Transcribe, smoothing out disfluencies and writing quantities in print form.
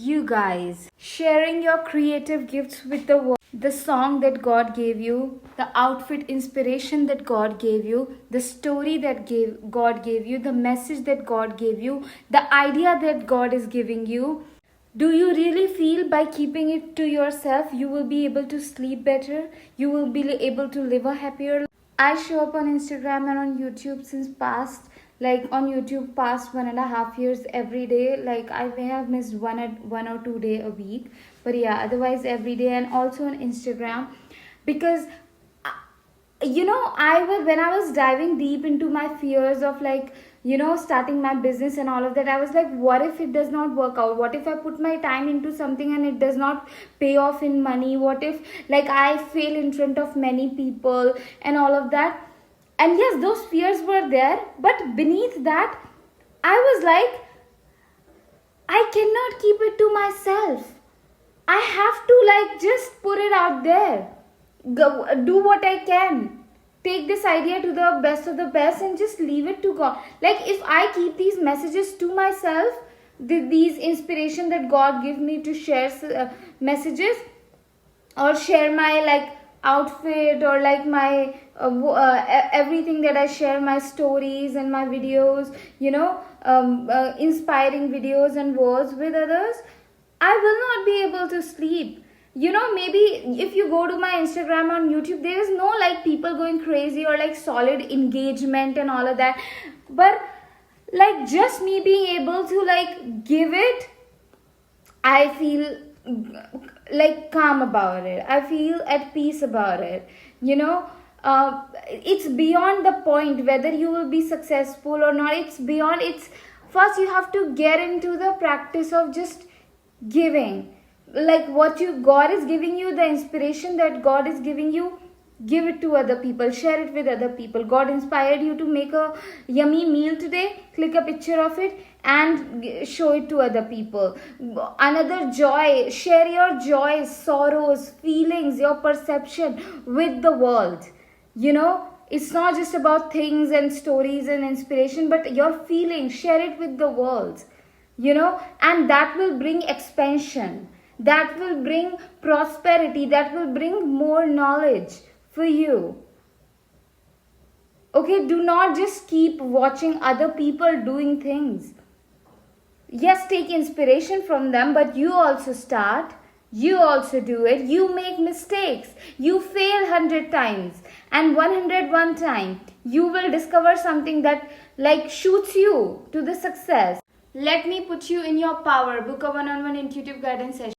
You guys sharing your creative gifts with the world. The song that God gave you, the outfit inspiration that God gave you, the story that God gave you, the message that God gave you, the idea that God is giving you. Do you really feel by keeping it to yourself you will be able to sleep better? You will be able to live a happier life? I show up on Instagram and on YouTube since past, like on YouTube past 1.5 years every day. Like I may have missed one or 2 day a week, but yeah, otherwise every day, and also on Instagram because when I was diving deep into my fears of starting my business and all of that, I was like, what if it does not work out? What if I put my time into something and it does not pay off in money? What if I fail in front of many people and all of that? And yes, those fears were there, but beneath that I was like, I cannot keep it to myself. I have to just put it out there. Do what I can. Take this idea to the best of the best and just leave it to God. If I keep these messages to myself, these inspiration that God give me to share messages, or share my outfit, or my everything that I share, my stories and my videos, inspiring videos and words with others, I will not be able to sleep. Maybe if you go to my Instagram on YouTube, there is no people going crazy or solid engagement and all of that, but just me being able to give it, I feel calm about it. I feel at peace about it. It's beyond the point whether you will be successful or not. It's first you have to get into the practice of just giving. What God is giving you, the inspiration that God is giving you, give it to other people, share it with other people. God inspired you to make a yummy meal today, click a picture of it and show it to other people. Another joy, share your joys, sorrows, feelings, your perception with the world. It's not just about things and stories and inspiration, but your feelings, share it with the world. And that will bring expansion, that will bring prosperity, that will bring more knowledge for you. Okay, do not just keep watching other people doing things. Yes, take inspiration from them, but you also start. You also do it. You make mistakes. You fail 100 times, and 101 time you will discover something that shoots you to the success. Let me put you in your power. Book a one-on-one intuitive guidance session.